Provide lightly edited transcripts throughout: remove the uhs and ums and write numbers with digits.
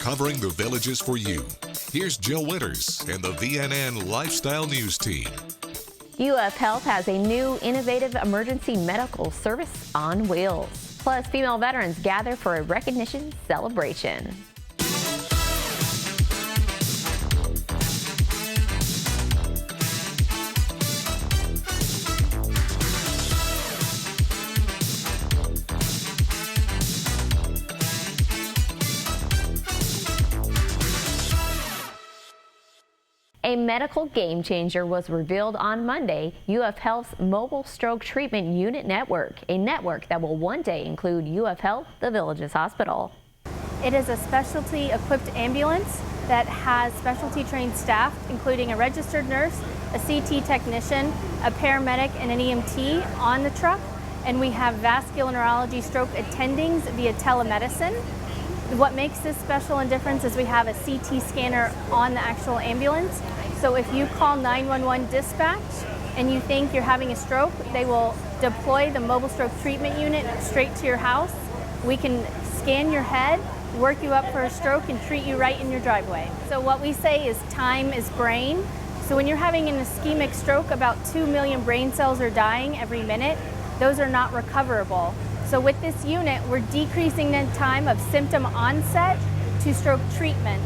covering the villages for you. Here's Jill Winters and the VNN Lifestyle News Team. UF Health has a new innovative emergency medical service on wheels. Plus, female veterans gather for a recognition celebration. A medical game changer was revealed on Monday, UF Health's Mobile Stroke Treatment Unit Network, a network that will one day include UF Health, the Villages Hospital. It is a specialty-equipped ambulance that has specialty-trained staff, including a registered nurse, a CT technician, a paramedic, and an EMT on the truck. And we have vascular neurology stroke attendings via telemedicine. What makes this special and different is we have a CT scanner on the actual ambulance. So if you call 911 dispatch and you think you're having a stroke, they will deploy the mobile stroke treatment unit straight to your house. We can scan your head, work you up for a stroke, and treat you right in your driveway. So what we say is time is brain. So when you're having an ischemic stroke, about 2 million brain cells are dying every minute. Those are not recoverable. So with this unit, we're decreasing the time of symptom onset to stroke treatment.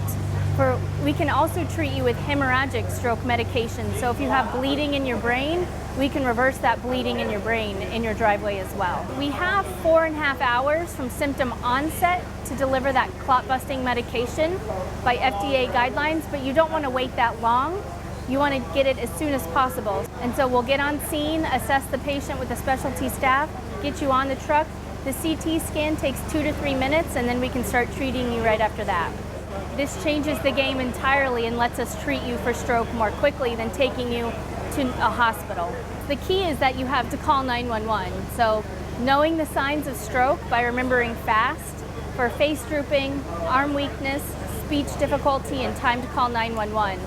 We can also treat you with hemorrhagic stroke medication. So if you have bleeding in your brain, we can reverse that bleeding in your brain in your driveway as well. We have 4.5 hours from symptom onset to deliver that clot-busting medication by FDA guidelines, but you don't want to wait that long. You want to get it as soon as possible. And so we'll get on scene, assess the patient with the specialty staff, get you on the truck. The CT scan takes 2 to 3 minutes, and then we can start treating you right after that. This changes the game entirely and lets us treat you for stroke more quickly than taking you to a hospital. The key is that you have to call 911. So knowing the signs of stroke by remembering FAST for face drooping, arm weakness, speech difficulty, and time to call 911.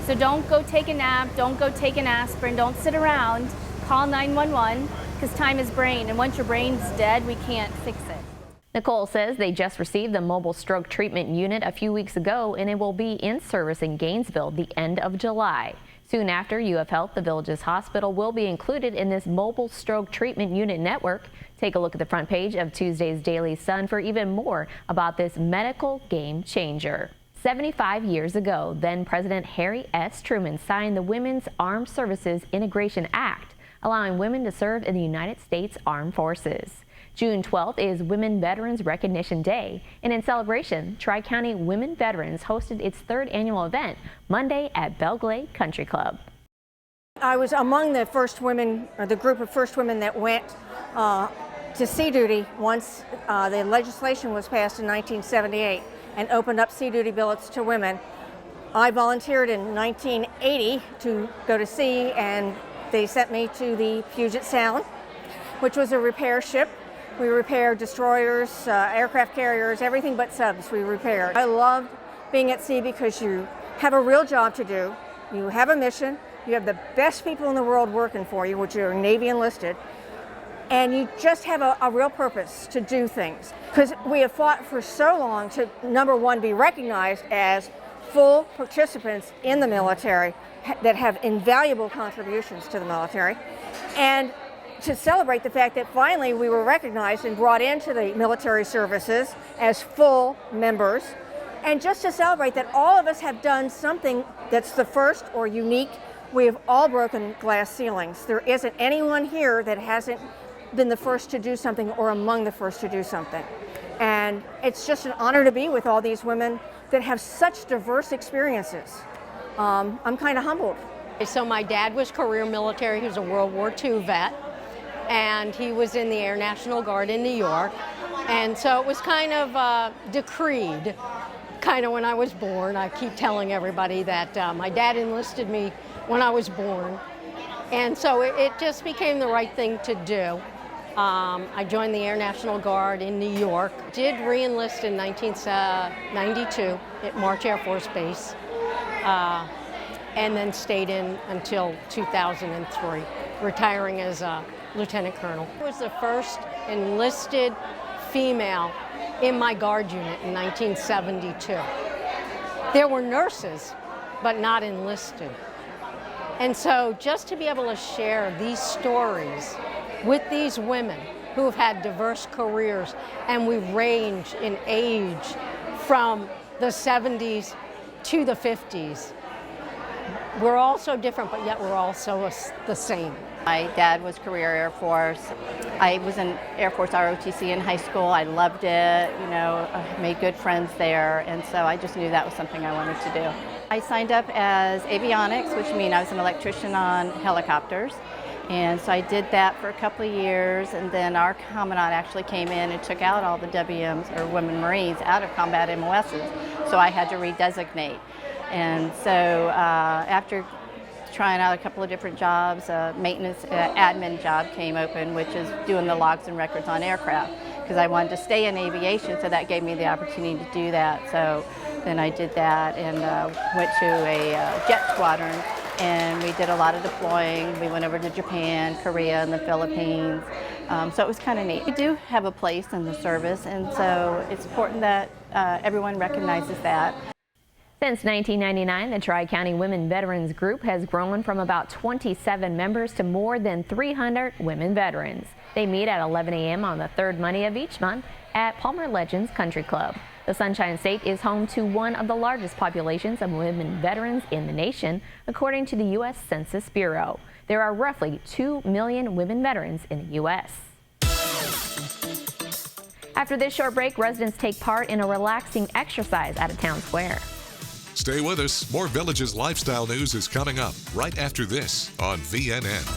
So don't go take a nap, don't go take an aspirin, don't sit around, call 911 because time is brain, and once your brain's dead, we can't fix it. Nicole says they just received the mobile stroke treatment unit a few weeks ago, and it will be in service in Gainesville the end of July. Soon after, UF Health, the Villages Hospital, will be included in this mobile stroke treatment unit network. Take a look at the front page of Tuesday's Daily Sun for even more about this medical game changer. 75 years ago, then President Harry S. Truman signed the Women's Armed Services Integration Act, allowing women to serve in the United States Armed Forces. June 12th is Women Veterans Recognition Day, and in celebration, Tri-County Women Veterans hosted its 3rd annual event Monday at Belglade Country Club. I was among the first women, or the group of first women that went to sea duty once the legislation was passed in 1978 and opened up sea duty billets to women. I volunteered in 1980 to go to sea, and they sent me to the Puget Sound, which was a repair ship. We repaired destroyers, aircraft carriers, everything but subs we repaired. I loved being at sea because you have a real job to do, you have a mission, you have the best people in the world working for you, which are Navy enlisted, and you just have a real purpose to do things. Because we have fought for so long to, number one, be recognized as full participants in the military that have invaluable contributions to the military, and to celebrate the fact that finally we were recognized and brought into the military services as full members, and just to celebrate that all of us have done something that's the first or unique. We have all broken glass ceilings. There isn't anyone here that hasn't been the first to do something or among the first to do something. And it's just an honor to be with all these women that have such diverse experiences. I'm kind of humbled. So my dad was career military. He was a World War II vet, and he was in the Air National Guard in New York. And so it was kind of decreed, kind of when I was born. I keep telling everybody that my dad enlisted me when I was born. And so it just became the right thing to do. I joined the Air National Guard in New York. Did re-enlist in 1992 at March Air Force Base, and then stayed in until 2003, retiring as a lieutenant colonel. I was the first enlisted female in my guard unit in 1972. There were nurses, but not enlisted. And so just to be able to share these stories with these women who have had diverse careers, and we range in age from the 70s to the 50s. We're all so different, but yet we're all so the same. My dad was career Air Force. I was in Air Force ROTC in high school. I loved it, you know, I made good friends there, and so I just knew that was something I wanted to do. I signed up as avionics, which means I was an electrician on helicopters. And so I did that for a couple of years, and then our commandant actually came in and took out all the WMs, or Women Marines, out of combat MOSs, so I had to redesignate. And so after trying out a couple of different jobs, a maintenance admin job came open, which is doing the logs and records on aircraft, because I wanted to stay in aviation, so that gave me the opportunity to do that. So then I did that and went to a jet squadron, and we did a lot of deploying. We went over to Japan, Korea, and the Philippines. So it was kind of neat. We do have a place in the service, and so it's important that everyone recognizes that. Since 1999, the Tri-County Women Veterans Group has grown from about 27 members to more than 300 women veterans. They meet at 11 a.m. on the third Monday of each month at Palmer Legends Country Club. The Sunshine State is home to one of the largest populations of women veterans in the nation, according to the U.S. Census Bureau. There are roughly 2 million women veterans in the U.S. After this short break, residents take part in a relaxing exercise at a town square. Stay with us. More Villages lifestyle news is coming up right after this on VNN.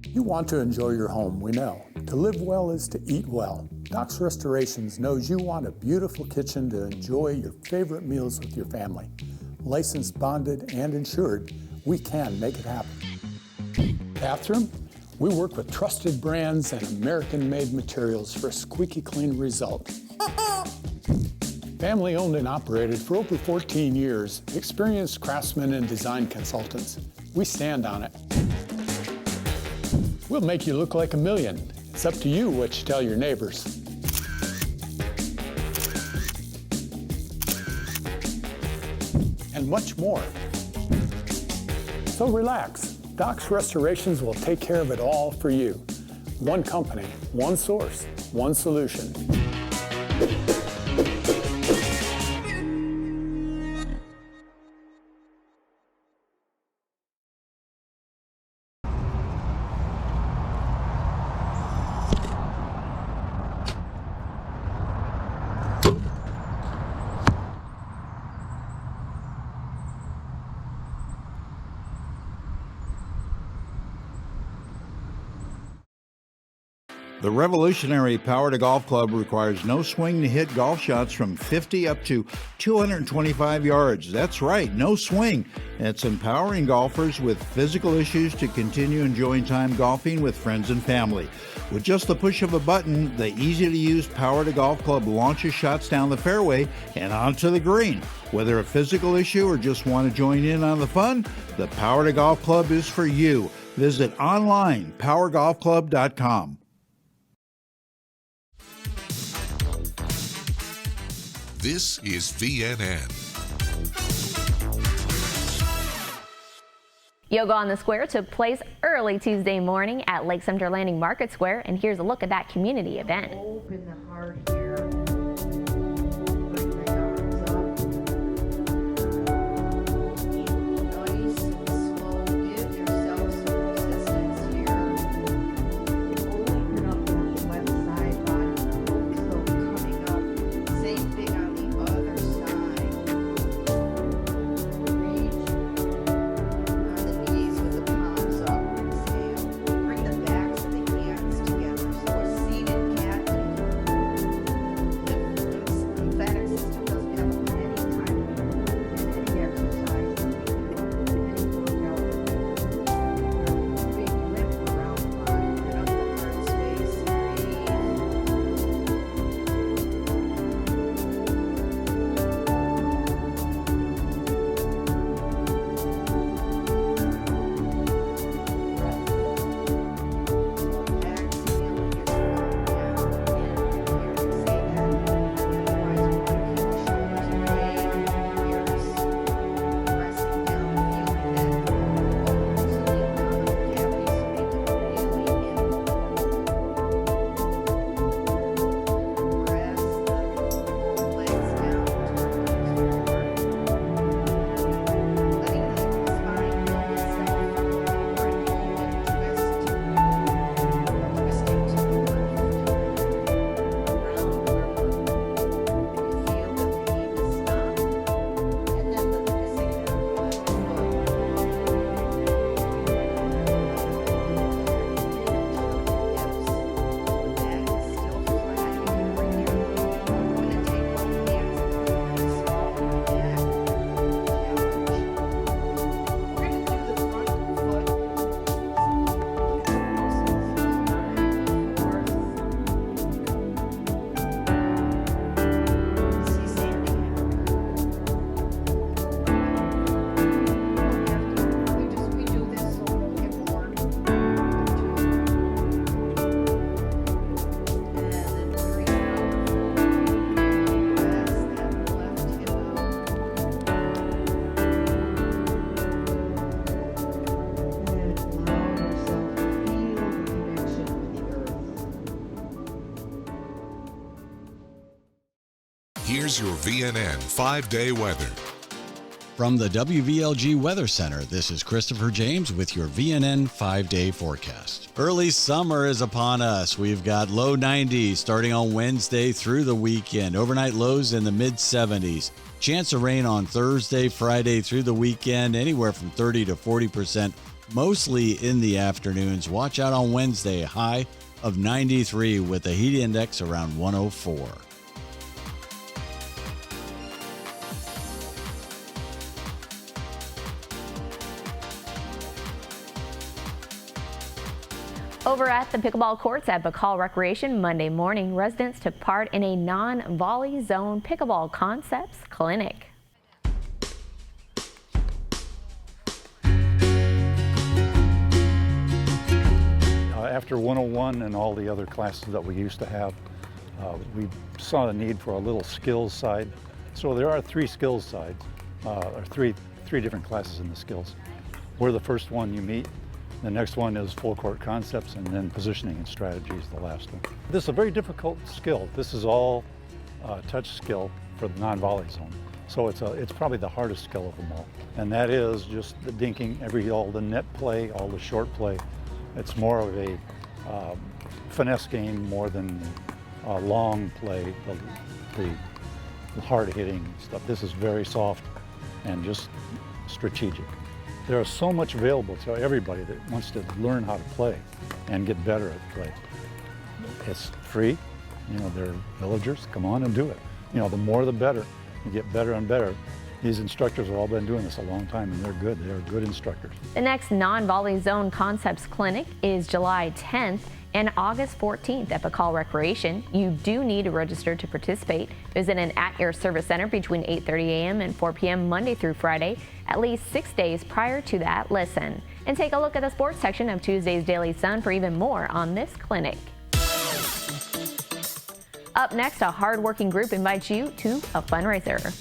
You want to enjoy your home, we know. To live well is to eat well. Knox Restorations knows you want a beautiful kitchen to enjoy your favorite meals with your family. Licensed, bonded, and insured, we can make it happen. Bathroom? We work with trusted brands and American-made materials for a squeaky clean result. Family owned and operated for over 14 years, experienced craftsmen and design consultants. We stand on it. We'll make you look like a million. It's up to you what you tell your neighbors. And much more. So relax. Knox Restorations will take care of it all for you. One company, one source, one solution. The revolutionary Power to Golf Club requires no swing to hit golf shots from 50 up to 225 yards. That's right, no swing. It's empowering golfers with physical issues to continue enjoying time golfing with friends and family. With just the push of a button, the easy-to-use Power to Golf Club launches shots down the fairway and onto the green. Whether a physical issue or just want to join in on the fun, the Power to Golf Club is for you. Visit online, powergolfclub.com. This is VNN. Yoga on the Square took place early Tuesday morning at Lake Sumter Landing Market Square, and here's a look at that community event. Open the heart here. Nice and slow. Give yourself some resistance here. Open up on the left side body. So coming up. Same thing on the other side. Reach on the knees with the palms up. Exhale. Bring the backs of the hands together. So a seated cat. here's your VNN 5-day weather. From the WVLG Weather Center, this is Christopher James with your VNN 5-day forecast. Early summer is upon us. We've got low 90s starting on Wednesday through the weekend. Overnight lows in the mid-70s. Chance of rain on Thursday, Friday through the weekend, anywhere from 30 to 40%, mostly in the afternoons. Watch out on Wednesday, high of 93 with a heat index around 104. Over at the pickleball courts at Pickleball Recreation Monday morning, residents took part in a non-volley zone pickleball concepts clinic. After 101 and all the other classes that we used to have, we saw the need for a little skills side. So there are 3 skills sides, or three different classes in the skills. We're the first one you meet. The next one is full court concepts, and then positioning and strategy is the last one. This is a very difficult skill. This is all touch skill for the non-volley zone. So it's probably the hardest skill of them all. And that is just the dinking, all the net play, all the short play. It's more of a finesse game more than long play, the hard hitting stuff. This is very soft and just strategic. There is so much available to everybody that wants to learn how to play and get better at play. It's free, they're villagers, come on and do it. The more the better, you get better and better. These instructors have all been doing this a long time and they're good. They're good instructors. The next non-volley zone concepts clinic is July 10th and August 14th at Pickleball Recreation. You do need to register to participate. Visit an at-your service center between 8:30 a.m. and 4 p.m. Monday through Friday, at least 6 days prior to that lesson. And take a look at the sports section of Tuesday's Daily Sun for even more on this clinic. Up next, a hard-working group invites you to a fundraiser.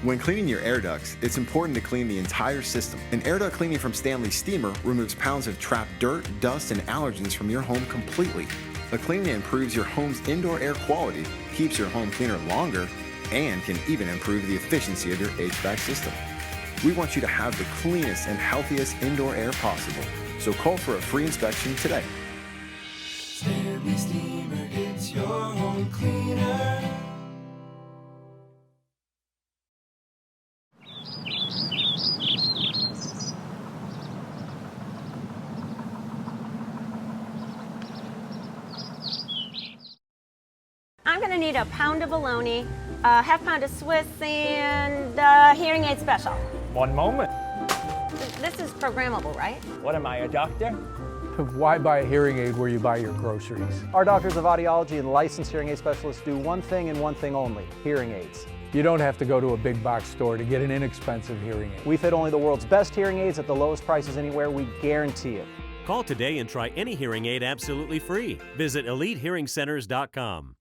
When cleaning your air ducts, it's important to clean the entire system. And air duct cleaning from Stanley Steemer removes pounds of trapped dirt, dust, and allergens from your home completely. The cleaning improves your home's indoor air quality, keeps your home cleaner longer, and can even improve the efficiency of your HVAC system. We want you to have the cleanest and healthiest indoor air possible. So call for a free inspection today. Stanley Steemer gets your home cleaner. I'm going to need a pound of bologna, a half pound of Swiss, and hearing aid special. One moment. This is programmable, right? What am I, a doctor? Why buy a hearing aid where you buy your groceries? Our doctors of audiology and licensed hearing aid specialists do one thing and one thing only, hearing aids. You don't have to go to a big box store to get an inexpensive hearing aid. We fit only the world's best hearing aids at the lowest prices anywhere, we guarantee it. Call today and try any hearing aid absolutely free. Visit EliteHearingCenters.com.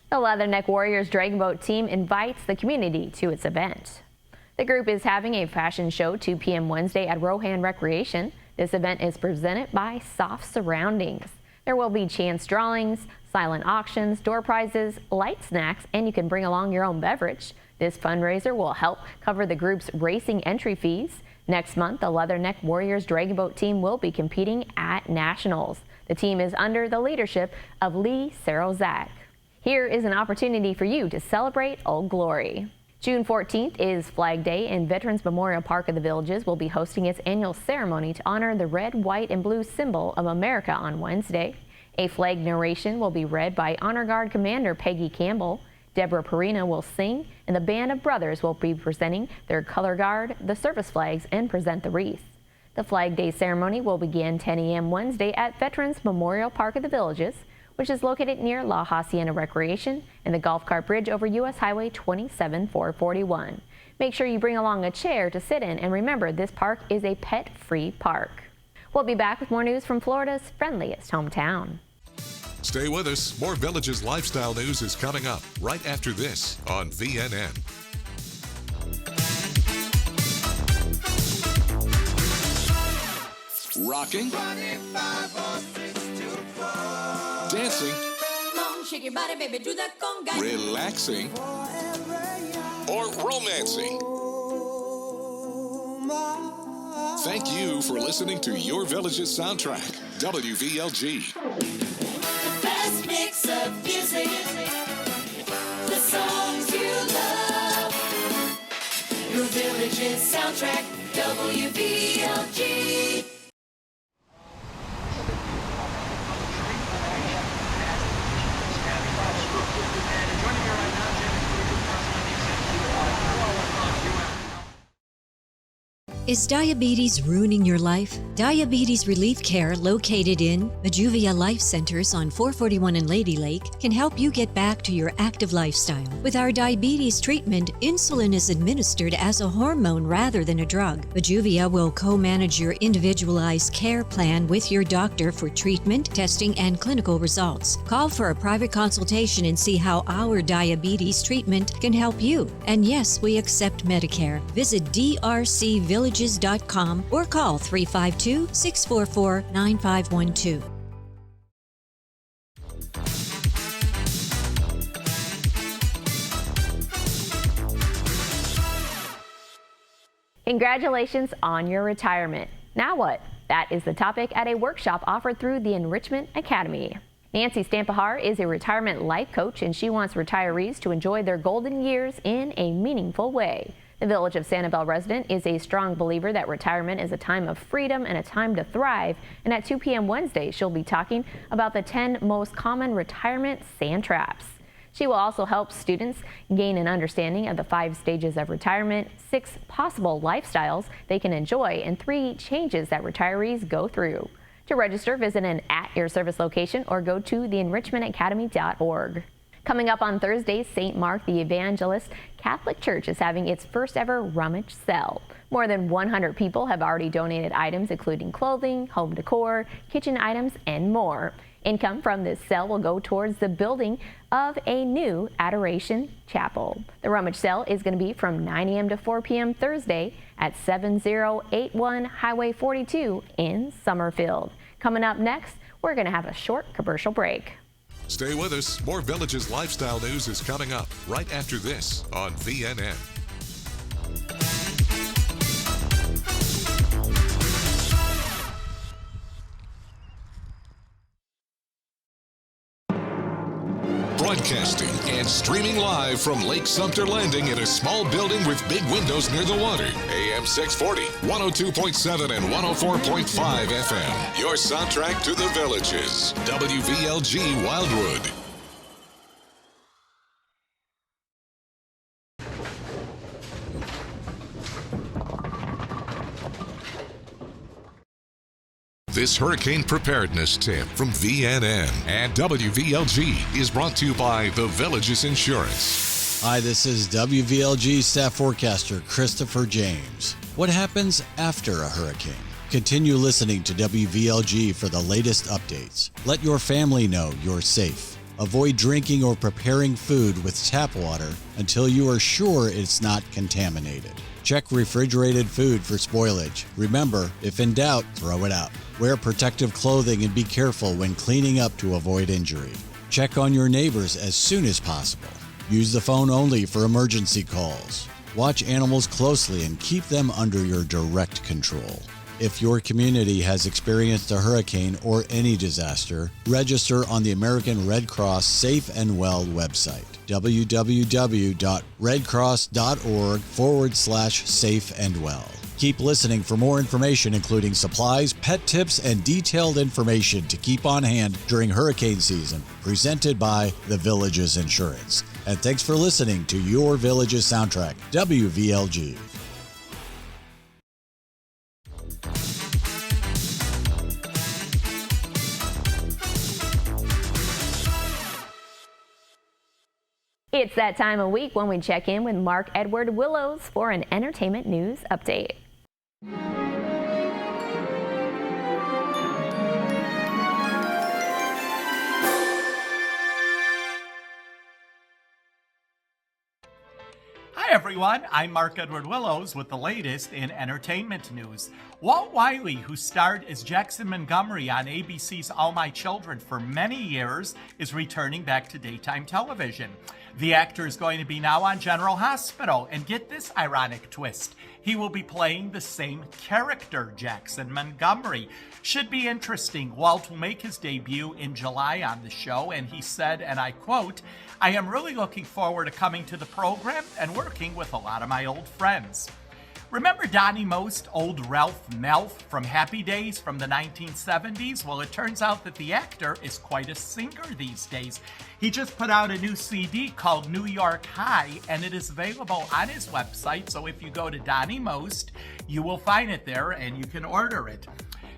The Leatherneck Warriors Dragon Boat team invites the community to its event. The group is having a fashion show 2 p.m. Wednesday at Rohan Recreation. This event is presented by Soft Surroundings. There will be chance drawings, silent auctions, door prizes, light snacks, and you can bring along your own beverage. This fundraiser will help cover the group's racing entry fees. Next month, the Leatherneck Warriors Dragon Boat team will be competing at Nationals. The team is under the leadership of Lee Sarozak. Here is an opportunity for you to celebrate Old Glory. June 14th is Flag Day, and Veterans Memorial Park of the Villages will be hosting its annual ceremony to honor the red, white, and blue symbol of America on Wednesday. A flag narration will be read by Honor Guard Commander Peggy Campbell. Deborah Perina will sing, and the Band of Brothers will be presenting their color guard, the service flags, and present the wreath. The Flag Day ceremony will begin 10 a.m. Wednesday at Veterans Memorial Park of the Villages, which is located near La Hacienda Recreation and the golf cart bridge over U.S. Highway 27441. Make sure you bring along a chair to sit in, and remember, this park is a pet-free park. We'll be back with more news from Florida's friendliest hometown. Stay with us. More Villages lifestyle news is coming up right after this on VNN. Rocking, dancing, Shake your body, baby, do that conga. relaxing, or romancing. Thank you for listening to Your Village's soundtrack, WVLG. The best mix of music, the songs you love. Your Village's soundtrack, WVLG. Is diabetes ruining your life? Diabetes Relief Care, located in Majuvia Life Centers on 441 and Lady Lake, can help you get back to your active lifestyle. With our diabetes treatment, insulin is administered as a hormone rather than a drug. Majuvia will co-manage your individualized care plan with your doctor for treatment, testing, and clinical results. Call for a private consultation and see how our diabetes treatment can help you. And yes, we accept Medicare. Visit drcvillages.com or call 352-644-9512. Congratulations on your retirement. Now what? That is the topic at a workshop offered through the Enrichment Academy. Nancy Stampahar is a retirement life coach, and she wants retirees to enjoy their golden years in a meaningful way. The Village of Sanibel resident is a strong believer that retirement is a time of freedom and a time to thrive. And at 2 p.m. Wednesday, she'll be talking about the 10 most common retirement sand traps. She will also help students gain an understanding of the 5 stages of retirement, 6 possible lifestyles they can enjoy, and 3 changes that retirees go through. To register, visit an at-your-service location or go to theenrichmentacademy.org. Coming up on Thursday, St. Mark the Evangelist Catholic Church is having its first ever rummage sale. More than 100 people have already donated items including clothing, home decor, kitchen items, and more. Income from this sale will go towards the building of a new Adoration Chapel. The rummage sale is going to be from 9 a.m. to 4 p.m. Thursday at 7081 Highway 42 in Summerfield. Coming up next, we're going to have a short commercial break. Stay with us. More Villages lifestyle news is coming up right after this on VNN. Broadcasting and streaming live from Lake Sumter Landing in a small building with big windows near the water. AM 640, 102.7 and 104.5 FM. Your soundtrack to the Villages. WVLG Wildwood. This hurricane preparedness tip from VNN and WVLG is brought to you by the Villages Insurance. Hi, this is WVLG staff forecaster Christopher James. What happens after a hurricane? Continue listening to WVLG for the latest updates. Let your family know you're safe. Avoid drinking or preparing food with tap water until you are sure it's not contaminated. Check refrigerated food for spoilage. Remember, if in doubt, throw it out. Wear protective clothing and be careful when cleaning up to avoid injury. Check on your neighbors as soon as possible. Use the phone only for emergency calls. Watch animals closely and keep them under your direct control. If your community has experienced a hurricane or any disaster, register on the American Red Cross Safe and Well website, www.redcross.org/safe-and-well. Keep listening for more information, including supplies, pet tips, and detailed information to keep on hand during hurricane season, presented by The Villages Insurance. And thanks for listening to Your Villages Soundtrack, WVLG. It's that time of week when we check in with Mark Edward Willows for an entertainment news update. everyone. I'm Mark Edward Willows with the latest in entertainment news. Walt Wiley, who starred as Jackson Montgomery on ABC's All My Children for many years, is returning back to daytime television. The actor is going to be now on General Hospital, and get this ironic twist. He will be playing the same character, Jackson Montgomery. Should be interesting. Walt will make his debut in July on the show, and he said, and I quote, "I am really looking forward to coming to the program and working with a lot of my old friends." Remember Donnie Most, old Ralph Melf from Happy Days from the 1970s? Well, it turns out that the actor is quite a singer these days. He just put out a new CD called New York High, and it is available on his website. So if you go to Donnie Most, you will find it there and you can order it.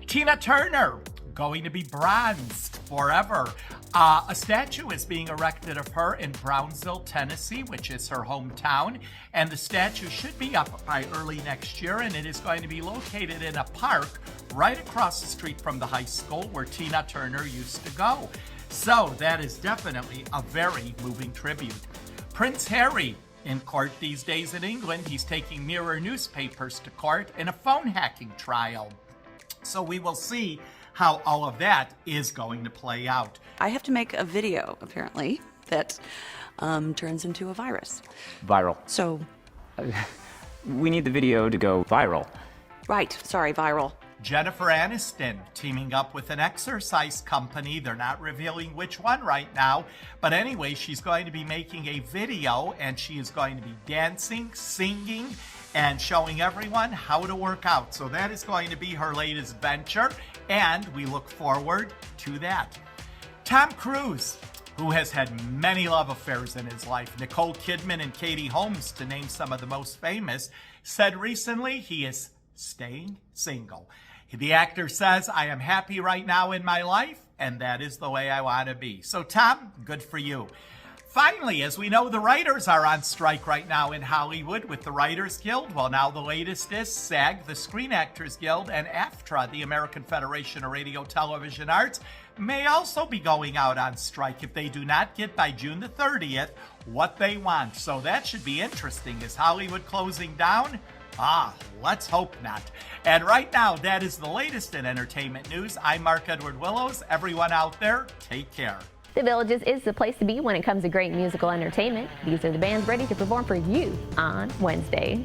Tina Turner, going to be bronzed forever. A statue is being erected of her in Brownsville, Tennessee, which is her hometown, and the statue should be up by early next year, and it is going to be located in a park right across the street from the high school where Tina Turner used to go. So that is definitely a very moving tribute. Prince Harry, in court these days in England, he's taking Mirror newspapers to court in a phone hacking trial. So we will see how all of that is going to play out. I have to make a video, apparently, that turns into a virus. Viral. So, we need the video to go viral. right, sorry, viral. Jennifer Aniston teaming up with an exercise company. They're not revealing which one right now. But anyway, she's going to be making a video, and she is going to be dancing, singing, and showing everyone how to work out. So that is going to be her latest venture, and we look forward to that. Tom Cruise, who has had many love affairs in his life, Nicole Kidman and Katie Holmes, to name some of the most famous, said recently he is staying single. The actor says, "I am happy right now in my life, and that is the way I want to be." So, Tom, good for you. Finally, as we know, the writers are on strike right now in Hollywood with the Writers Guild. Well, now the latest is SAG, the Screen Actors Guild, and AFTRA, the American Federation of Radio, Television Arts, may also be going out on strike if they do not get by June the 30th what they want. So that should be interesting. Is Hollywood closing down? Let's hope not. And right now, that is the latest in entertainment news. I'm Mark Edward Willows. Everyone out there, take care. The Villages is the place to be when it comes to great musical entertainment. These are the bands ready to perform for you on Wednesday.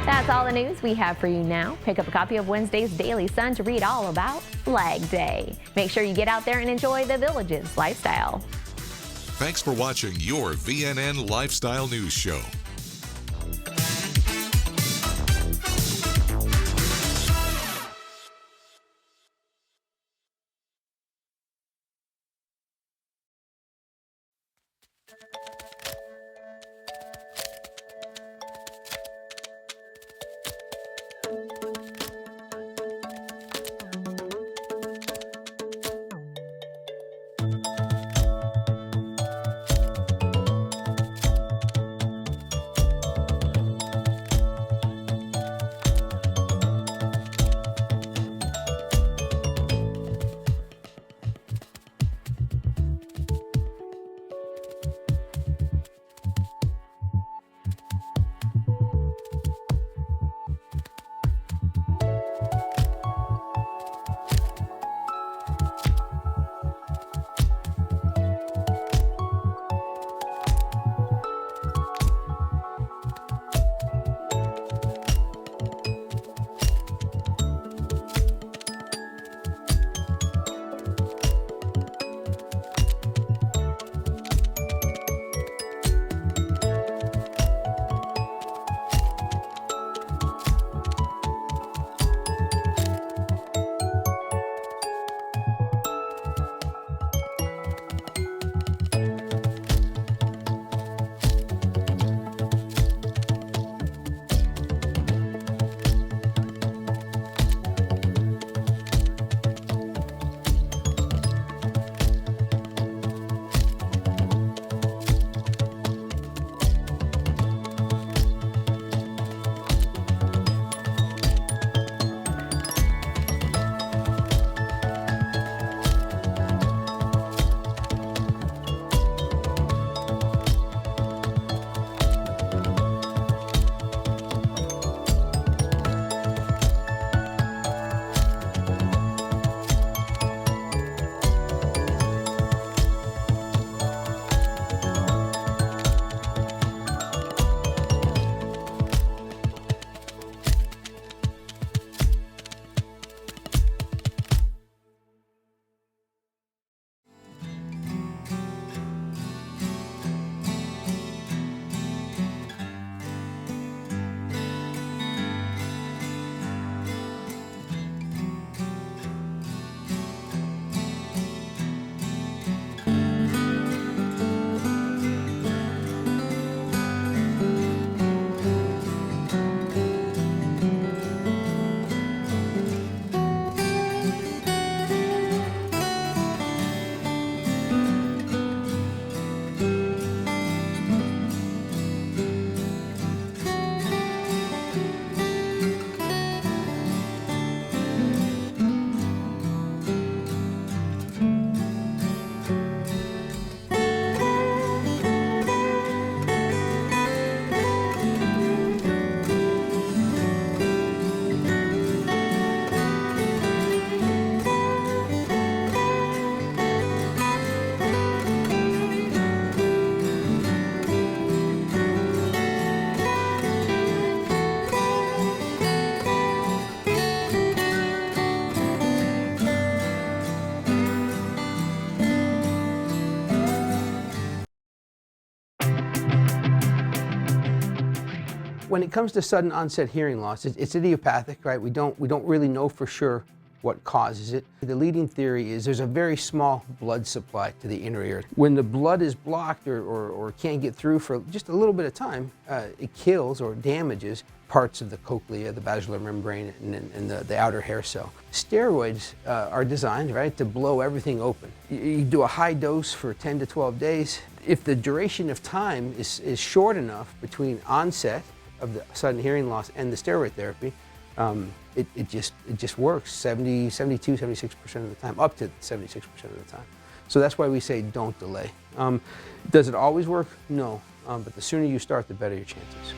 That's all the news we have for you now. Pick up a copy of Wednesday's Daily Sun to read all about Flag Day. Make sure you get out there and enjoy the Villages lifestyle. Thanks for watching your VNN Lifestyle News Show. When it comes to sudden onset hearing loss, it's idiopathic, right? We don't really know for sure what causes it. The leading theory is there's a very small blood supply to the inner ear. When the blood is blocked or can't get through for just a little bit of time, it kills or damages parts of the cochlea, the basilar membrane, and the outer hair cell. Steroids are designed, right, to blow everything open. You do a high dose for 10 to 12 days. If the duration of time is short enough between onset of the sudden hearing loss and the steroid therapy, it just works 72, 76% of the time, up to 76% of the time. So that's why we say don't delay. Does it always work? No, but the sooner you start, the better your chances.